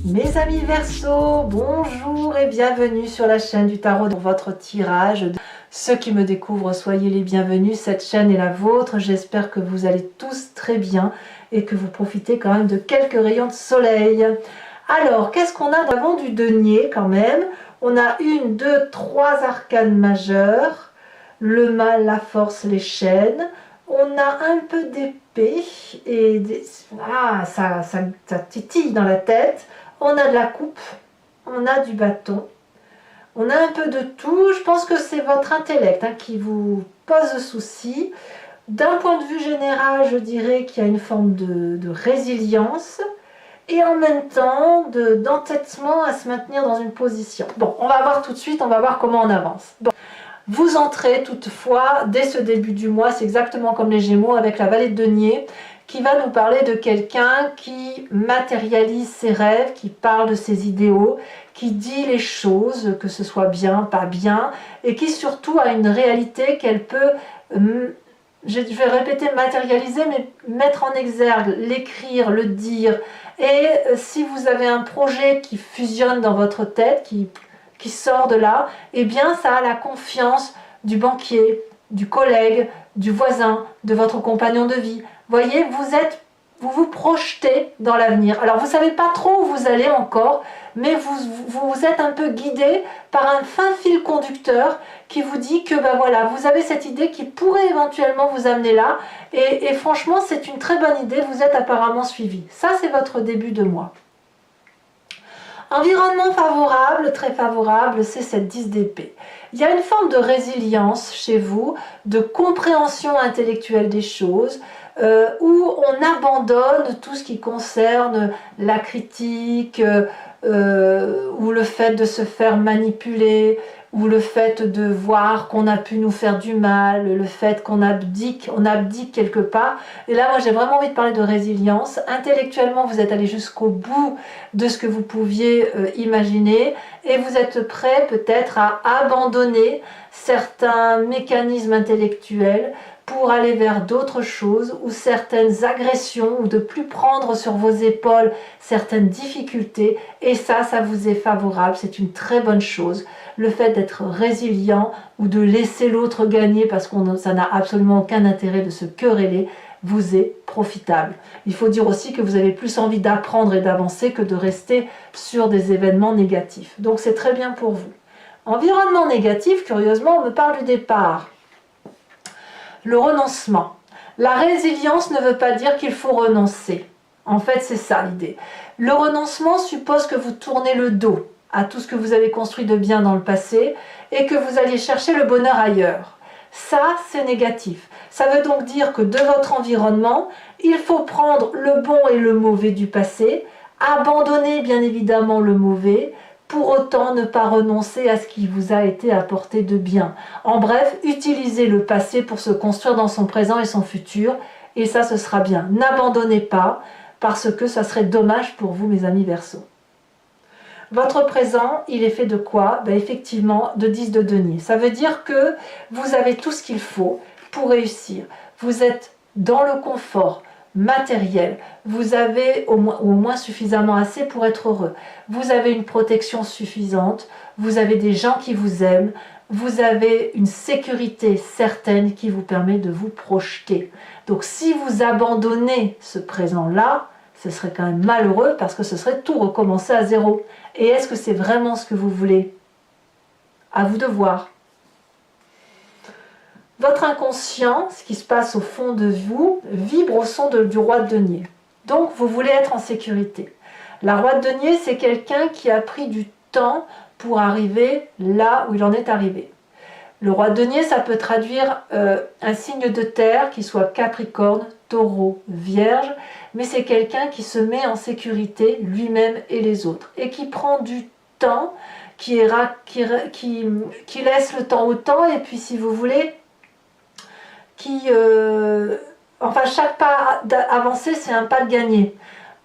Mes amis Verseau, bonjour et bienvenue sur la chaîne du tarot pour votre tirage. Ceux qui me découvrent, soyez les bienvenus, cette chaîne est la vôtre. J'espère que vous allez tous très bien et que vous profitez quand même de quelques rayons de soleil. Alors, qu'est-ce qu'on a devant du denier quand même? On a 1, 2, 3 arcanes majeures, le mal, la force, les chaînes. On a un peu d'épée et ça titille dans la tête. On a de la coupe, on a du bâton, on a un peu de tout. Je pense que c'est votre intellect qui vous pose souci. D'un point de vue général, je dirais qu'il y a une forme de résilience et en même temps d'entêtement à se maintenir dans une position. Bon, on va voir tout de suite, on va voir comment on avance. Bon. Vous entrez toutefois, dès ce début du mois, c'est exactement comme les Gémeaux avec la vallée de denier, qui va nous parler de quelqu'un qui matérialise ses rêves, qui parle de ses idéaux, qui dit les choses, que ce soit bien, pas bien, et qui surtout a une réalité qu'elle peut, je vais répéter matérialiser, mais mettre en exergue, l'écrire, le dire. Et si vous avez un projet qui fusionne dans votre tête, qui sort de là, eh bien ça a la confiance du banquier, du collègue, du voisin, de votre compagnon de vie. Voyez, vous vous projetez dans l'avenir. Alors vous ne savez pas trop où vous allez encore, mais vous êtes un peu guidé par un fin fil conducteur qui vous dit que ben voilà, vous avez cette idée qui pourrait éventuellement vous amener là. Et franchement, c'est une très bonne idée, vous êtes apparemment suivi. Ça, c'est votre début de mois. Environnement favorable, très favorable, c'est cette 10 d'épée. Il y a une forme de résilience chez vous, de compréhension intellectuelle des choses, où on abandonne tout ce qui concerne la critique, ou le fait de se faire manipuler, ou le fait de voir qu'on a pu nous faire du mal, le fait qu'on abdique quelque part. Et là, moi, j'ai vraiment envie de parler de résilience. Intellectuellement, vous êtes allé jusqu'au bout de ce que vous pouviez imaginer, et vous êtes prêt peut-être à abandonner certains mécanismes intellectuels pour aller vers d'autres choses, ou certaines agressions, ou de plus prendre sur vos épaules certaines difficultés, et ça vous est favorable, c'est une très bonne chose. Le fait d'être résilient, ou de laisser l'autre gagner, parce que ça n'a absolument aucun intérêt de se quereller, vous est profitable. Il faut dire aussi que vous avez plus envie d'apprendre et d'avancer que de rester sur des événements négatifs. Donc c'est très bien pour vous. Environnement négatif, curieusement, on me parle du départ. Le renoncement. La résilience ne veut pas dire qu'il faut renoncer. En fait, c'est ça l'idée. Le renoncement suppose que vous tournez le dos à tout ce que vous avez construit de bien dans le passé et que vous alliez chercher le bonheur ailleurs. Ça, c'est négatif. Ça veut donc dire que de votre environnement, il faut prendre le bon et le mauvais du passé, abandonner bien évidemment le mauvais, pour autant ne pas renoncer à ce qui vous a été apporté de bien. En bref, utilisez le passé pour se construire dans son présent et son futur, et ça, ce sera bien. N'abandonnez pas, parce que ça serait dommage pour vous, mes amis Verseau. Votre présent, il est fait de quoi? Ben effectivement, de 10 de denier. Ça veut dire que vous avez tout ce qu'il faut pour réussir. Vous êtes dans le confort matériel, vous avez au moins suffisamment assez pour être heureux, vous avez une protection suffisante, vous avez des gens qui vous aiment, vous avez une sécurité certaine qui vous permet de vous projeter. Donc si vous abandonnez ce présent-là, ce serait quand même malheureux parce que ce serait tout recommencer à zéro. Et est-ce que c'est vraiment ce que vous voulez? À vous de voir. Votre inconscient, ce qui se passe au fond de vous, vibre au son du roi de denier. Donc vous voulez être en sécurité. La roi de denier, c'est quelqu'un qui a pris du temps pour arriver là où il en est arrivé. Le roi de denier, ça peut traduire un signe de terre qui soit Capricorne, Taureau, Vierge, mais c'est quelqu'un qui se met en sécurité lui-même et les autres et qui prend du temps, qui laisse le temps au temps, et puis si vous voulez, enfin chaque pas avancé, c'est un pas de gagné.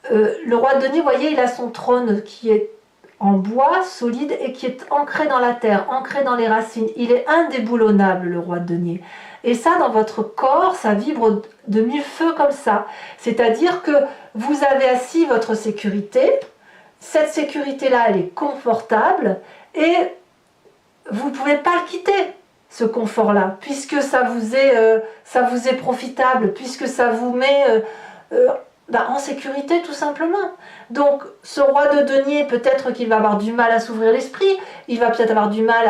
Le roi de denier, vous voyez, il a son trône qui est en bois solide et qui est ancré dans la terre, ancré dans les racines. Il est indéboulonnable, le roi de denier. Et ça, dans votre corps, ça vibre de mille feux comme ça. C'est-à-dire que vous avez assis votre sécurité, cette sécurité-là, elle est confortable et vous ne pouvez pas le quitter, ce confort-là, puisque ça vous est profitable, puisque ça vous met en sécurité tout simplement. Donc ce roi de denier, peut-être qu'il va avoir du mal à s'ouvrir l'esprit, il va peut-être avoir du mal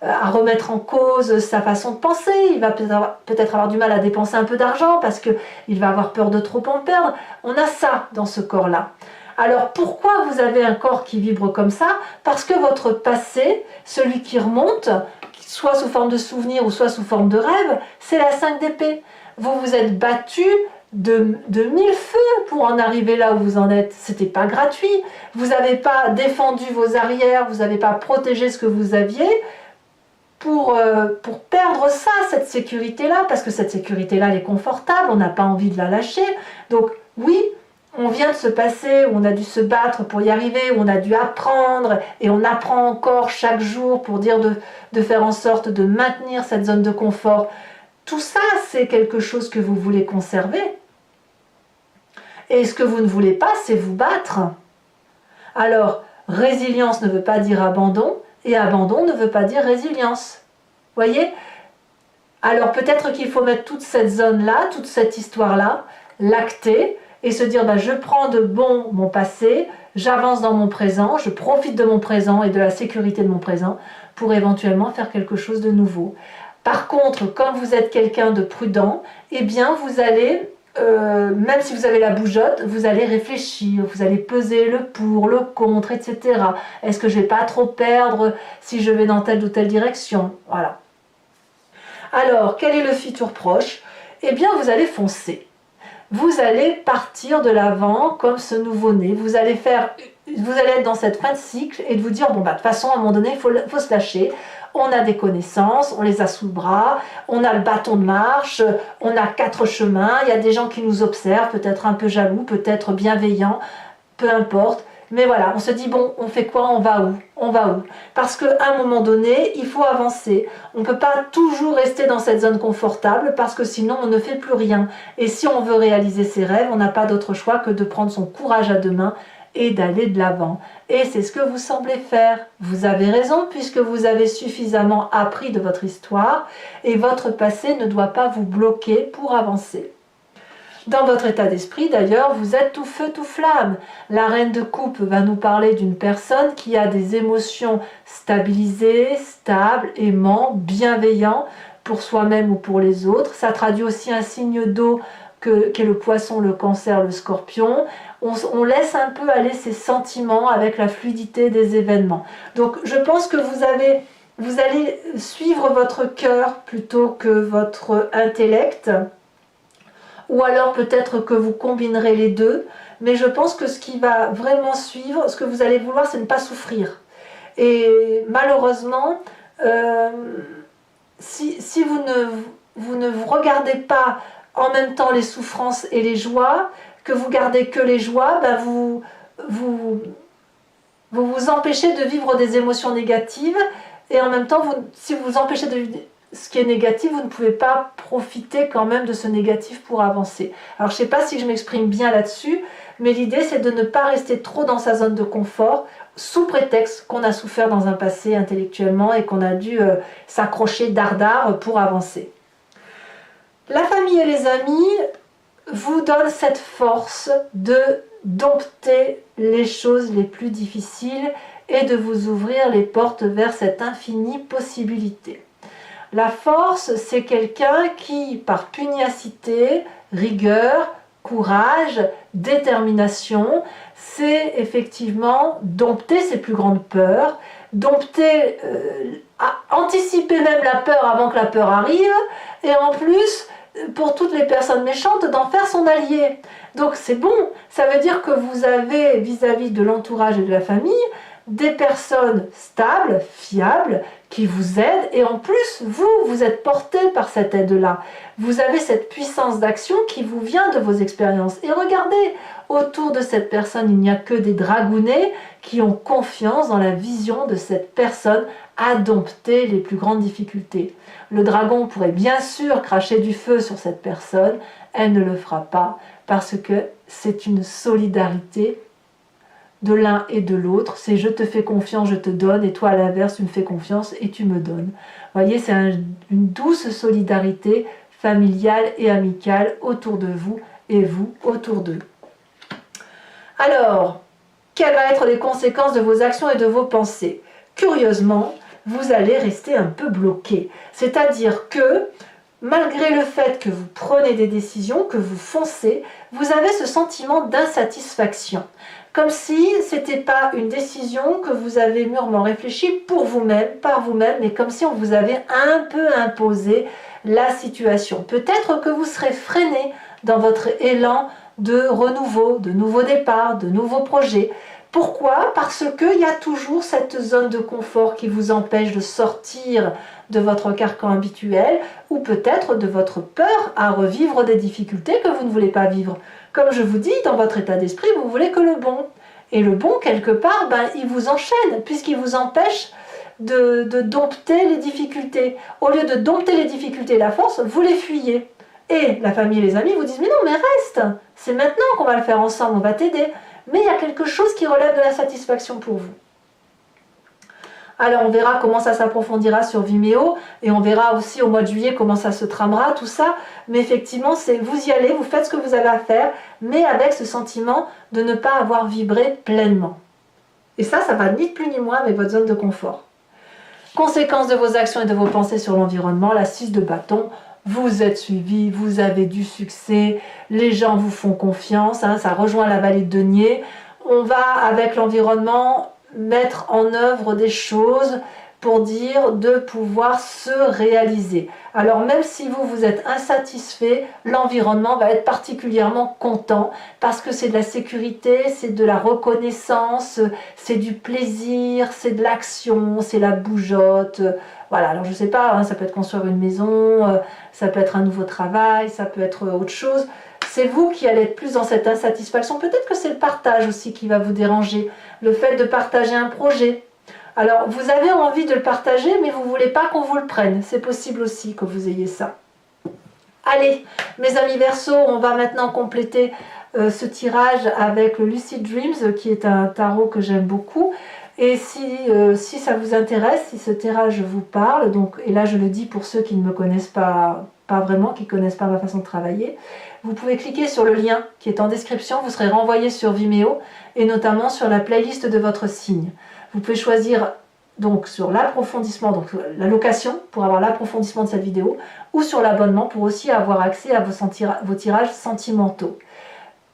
à remettre en cause sa façon de penser, il va peut-être avoir du mal à dépenser un peu d'argent parce qu'il va avoir peur de trop en perdre. On a ça dans ce corps-là. Alors pourquoi vous avez un corps qui vibre comme ça? Parce que votre passé, celui qui remonte, soit sous forme de souvenir ou soit sous forme de rêve, c'est la 5 d'épée. Vous vous êtes battu de mille feux pour en arriver là où vous en êtes. C'était pas gratuit. Vous n'avez pas défendu vos arrières, vous n'avez pas protégé ce que vous aviez pour perdre ça, cette sécurité-là, parce que cette sécurité-là, elle est confortable, on n'a pas envie de la lâcher. Donc oui, on vient de se passer, où on a dû se battre pour y arriver, où on a dû apprendre, et on apprend encore chaque jour pour dire de faire en sorte de maintenir cette zone de confort. Tout ça, c'est quelque chose que vous voulez conserver. Et ce que vous ne voulez pas, c'est vous battre. Alors, résilience ne veut pas dire abandon, et abandon ne veut pas dire résilience. Voyez? Alors peut-être qu'il faut mettre toute cette zone-là, toute cette histoire-là, l'acter, et se dire, je prends de bon mon passé, j'avance dans mon présent, je profite de mon présent et de la sécurité de mon présent pour éventuellement faire quelque chose de nouveau. Par contre, comme vous êtes quelqu'un de prudent, eh bien vous allez, même si vous avez la bougeotte, vous allez réfléchir, vous allez peser le pour, le contre, etc. Est-ce que je ne vais pas trop perdre si je vais dans telle ou telle direction? Voilà. Alors, quel est le futur proche? Eh bien, vous allez foncer. Vous allez partir de l'avant comme ce nouveau-né. Vous allez être dans cette fin de cycle et de vous dire, de toute façon, à un moment donné, il faut se lâcher. On a des connaissances, on les a sous le bras, on a le bâton de marche, on a 4 chemins, il y a des gens qui nous observent, peut-être un peu jaloux, peut-être bienveillants, peu importe. Mais voilà, on se dit, on fait quoi? On va où? On va où? Parce qu'à un moment donné, il faut avancer. On ne peut pas toujours rester dans cette zone confortable parce que sinon, on ne fait plus rien. Et si on veut réaliser ses rêves, on n'a pas d'autre choix que de prendre son courage à deux mains et d'aller de l'avant. Et c'est ce que vous semblez faire. Vous avez raison puisque vous avez suffisamment appris de votre histoire et votre passé ne doit pas vous bloquer pour avancer. Dans votre état d'esprit, d'ailleurs, vous êtes tout feu, tout flamme. La reine de coupe va nous parler d'une personne qui a des émotions stabilisées, stables, aimants, bienveillants pour soi-même ou pour les autres. Ça traduit aussi un signe d'eau qu'est le poisson, le cancer, le scorpion. On laisse un peu aller ses sentiments avec la fluidité des événements. Donc je pense que vous allez suivre votre cœur plutôt que votre intellect. Ou alors peut-être que vous combinerez les deux, mais je pense que ce qui va vraiment suivre, ce que vous allez vouloir, c'est ne pas souffrir. Et malheureusement, si vous ne regardez pas en même temps les souffrances et les joies, que vous gardez que les joies, vous vous empêchez de vivre des émotions négatives, et en même temps, si vous vous empêchez de vivre ce qui est négatif, vous ne pouvez pas profiter quand même de ce négatif pour avancer. Alors je ne sais pas si je m'exprime bien là-dessus, mais l'idée c'est de ne pas rester trop dans sa zone de confort, sous prétexte qu'on a souffert dans un passé intellectuellement et qu'on a dû s'accrocher dardard pour avancer. La famille et les amis vous donnent cette force de dompter les choses les plus difficiles et de vous ouvrir les portes vers cette infinie possibilité. La force, c'est quelqu'un qui, par pugnacité, rigueur, courage, détermination, sait effectivement dompter ses plus grandes peurs, dompter, anticiper même la peur avant que la peur arrive, et en plus, pour toutes les personnes méchantes, d'en faire son allié. Donc c'est bon, ça veut dire que vous avez vis-à-vis de l'entourage et de la famille, des personnes stables, fiables, qui vous aident, et en plus, vous êtes porté par cette aide-là. Vous avez cette puissance d'action qui vous vient de vos expériences. Et regardez, autour de cette personne, il n'y a que des dragounets qui ont confiance dans la vision de cette personne à dompter les plus grandes difficultés. Le dragon pourrait bien sûr cracher du feu sur cette personne, elle ne le fera pas, parce que c'est une solidarité de l'un et de l'autre. C'est je te fais confiance, je te donne, et toi à l'inverse, tu me fais confiance et tu me donnes. Vous voyez, c'est une douce solidarité familiale et amicale autour de vous et vous autour d'eux. Alors, quelles vont être les conséquences de vos actions et de vos pensées? Curieusement, vous allez rester un peu bloqué. C'est-à-dire que, malgré le fait que vous prenez des décisions, que vous foncez, vous avez ce sentiment d'insatisfaction. Comme si ce n'était pas une décision que vous avez mûrement réfléchie pour vous-même, par vous-même, mais comme si on vous avait un peu imposé la situation. Peut-être que vous serez freiné dans votre élan de renouveau, de nouveaux départs, de nouveaux projets. Pourquoi? Parce qu'il y a toujours cette zone de confort qui vous empêche de sortir de votre carcan habituel ou peut-être de votre peur à revivre des difficultés que vous ne voulez pas vivre. Comme je vous dis, dans votre état d'esprit, vous voulez que le bon. Et le bon, quelque part, il vous enchaîne puisqu'il vous empêche de dompter les difficultés. Au lieu de dompter les difficultés et la force, vous les fuyez. Et la famille et les amis vous disent « Mais non, mais reste, c'est maintenant qu'on va le faire ensemble, on va t'aider. » Mais il y a quelque chose qui relève de la satisfaction pour vous. Alors on verra comment ça s'approfondira sur Vimeo et on verra aussi au mois de juillet comment ça se tramera, tout ça. Mais effectivement, vous y allez, vous faites ce que vous avez à faire, mais avec ce sentiment de ne pas avoir vibré pleinement. Et ça va ni plus ni moins avec votre zone de confort. Conséquence de vos actions et de vos pensées sur l'environnement, la 6 de bâton. Vous êtes suivi, vous avez du succès, les gens vous font confiance, ça rejoint la vallée de denier. On va, avec l'environnement, mettre en œuvre des choses pour dire de pouvoir se réaliser. Alors même si vous êtes insatisfait, l'environnement va être particulièrement content parce que c'est de la sécurité, c'est de la reconnaissance, c'est du plaisir, c'est de l'action, c'est la bougeotte. Voilà, alors je ne sais pas, ça peut être construire une maison, ça peut être un nouveau travail, ça peut être autre chose. C'est vous qui allez être plus dans cette insatisfaction. Peut-être que c'est le partage aussi qui va vous déranger, le fait de partager un projet. Alors, vous avez envie de le partager, mais vous ne voulez pas qu'on vous le prenne. C'est possible aussi que vous ayez ça. Allez, mes amis Verseau, on va maintenant compléter ce tirage avec le Lucid Dreams, qui est un tarot que j'aime beaucoup. Et si ça vous intéresse, si ce tirage vous parle, donc, et là je le dis pour ceux qui ne me connaissent pas vraiment, qui ne connaissent pas ma façon de travailler, vous pouvez cliquer sur le lien qui est en description, vous serez renvoyé sur Vimeo et notamment sur la playlist de votre signe. Vous pouvez choisir donc sur l'approfondissement, donc la location pour avoir l'approfondissement de cette vidéo, ou sur l'abonnement pour aussi avoir accès à vos tirages sentimentaux.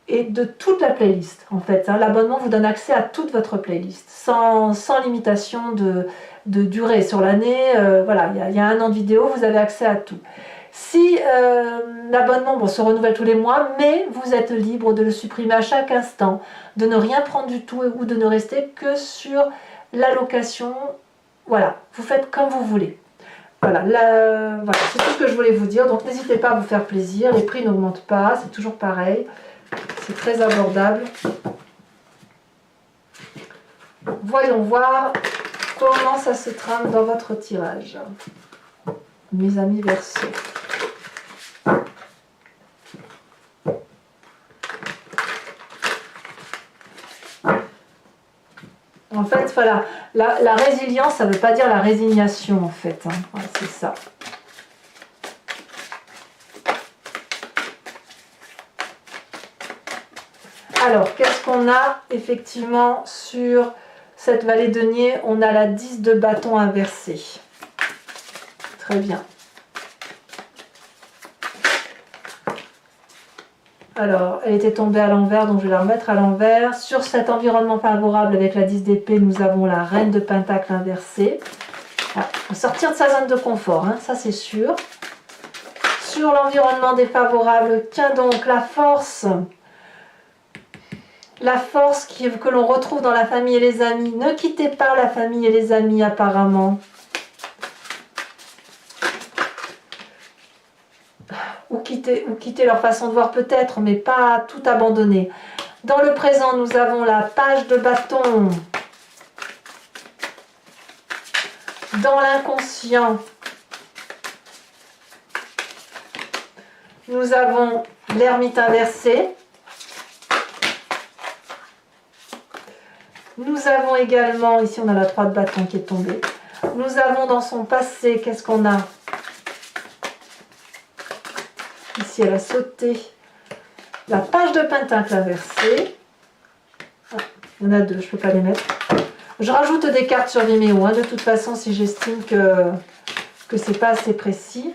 Et de toute la playlist en fait. L'abonnement vous donne accès à toute votre playlist, sans limitation de durée sur l'année. Voilà, il y a 1 an de vidéo, vous avez accès à tout. Si l'abonnement se renouvelle tous les mois, mais vous êtes libre de le supprimer à chaque instant, de ne rien prendre du tout ou de ne rester que sur la location. Voilà, vous faites comme vous voulez. Voilà, voilà, c'est tout ce que je voulais vous dire. Donc n'hésitez pas à vous faire plaisir, les prix n'augmentent pas, c'est toujours pareil. C'est très abordable. Voyons voir comment ça se trame dans votre tirage. Mes amis Verseau. En fait, voilà, la résilience, ça ne veut pas dire la résignation, en fait. Voilà, c'est ça. Alors, qu'est-ce qu'on a effectivement sur cette vallée de denier? On a la 10 de bâton inversé. Très bien. Alors, elle était tombée à l'envers, donc je vais la remettre à l'envers. Sur cet environnement favorable avec la 10 d'épée, nous avons la reine de pentacle inversée. Il faut sortir de sa zone de confort, ça c'est sûr. Sur l'environnement défavorable, tiens donc la force. La force que l'on retrouve dans la famille et les amis. Ne quittez pas la famille et les amis apparemment. Ou quitter leur façon de voir peut-être, mais pas tout abandonner. Dans le présent, nous avons la page de bâton. Dans l'inconscient, nous avons l'ermite inversé. Nous avons également, ici on a la 3 de bâton qui est tombée. Nous avons dans son passé, qu'est-ce qu'on a? Ici elle a sauté. La page de pentacle inversée. Ah, il y en a 2, je ne peux pas les mettre. Je rajoute des cartes sur Vimeo, hein, de toute façon, si j'estime que c'est pas assez précis.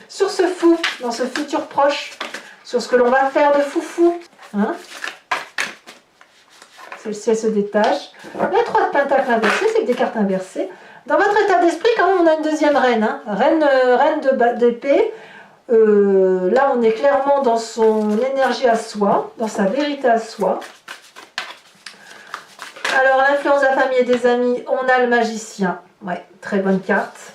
Sur ce fou, dans ce futur proche, sur ce que l'on va faire de foufou. Hein, celle-ci, elle se détache. La 3 de pentacle inversée, c'est que des cartes inversées. Dans votre état d'esprit, quand même, on a une deuxième reine. Hein, reine d'épée. Là, on est clairement dans son énergie à soi, dans sa vérité à soi. Alors, l'influence de la famille et des amis, on a le magicien. Ouais, très bonne carte.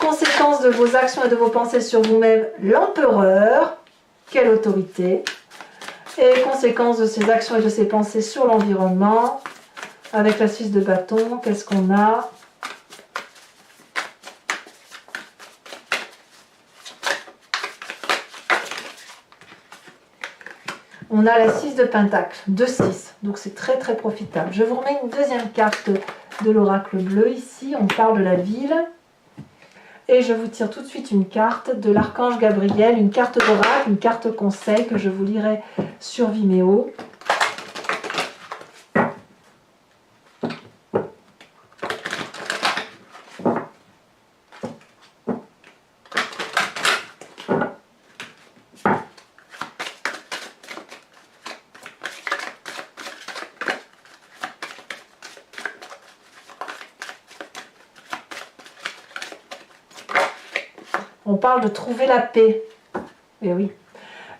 Conséquence de vos actions et de vos pensées sur vous-même, l'empereur. Quelle autorité. Et conséquence de ses actions et de ses pensées sur l'environnement. Avec la 6 de bâton, qu'est-ce qu'on a? On a la 6 de pentacle, 2-6, donc c'est très très profitable. Je vous remets une deuxième carte de l'oracle bleu ici, on parle de la ville. Et je vous tire tout de suite une carte de l'archange Gabriel, une carte d'oracle, une carte conseil que je vous lirai sur Vimeo. On parle de trouver la paix. Et oui.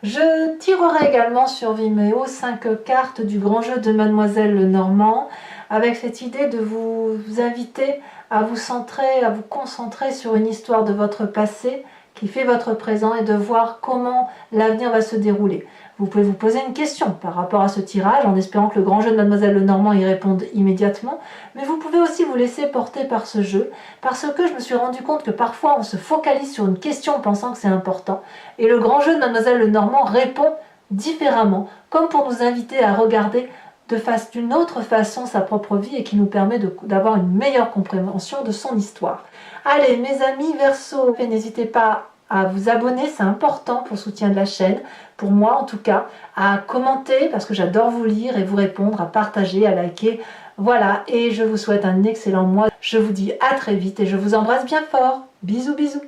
Je tirerai également sur Vimeo 5 cartes du grand jeu de Mademoiselle Lenormand, avec cette idée de vous inviter à vous centrer, à vous concentrer sur une histoire de votre passé qui fait votre présent et de voir comment l'avenir va se dérouler. Vous pouvez vous poser une question par rapport à ce tirage en espérant que le grand jeu de Mademoiselle Lenormand y réponde immédiatement, mais vous pouvez aussi vous laisser porter par ce jeu parce que je me suis rendu compte que parfois on se focalise sur une question pensant que c'est important et le grand jeu de Mademoiselle Lenormand répond différemment, comme pour nous inviter à regarder d'une autre façon sa propre vie et qui nous permet d'avoir une meilleure compréhension de son histoire. Allez mes amis Verseau, n'hésitez pas à vous abonner, c'est important pour le soutien de la chaîne, pour moi en tout cas, à commenter parce que j'adore vous lire et vous répondre, à partager, à liker. Voilà, et je vous souhaite un excellent mois. Je vous dis à très vite et je vous embrasse bien fort. Bisous bisous.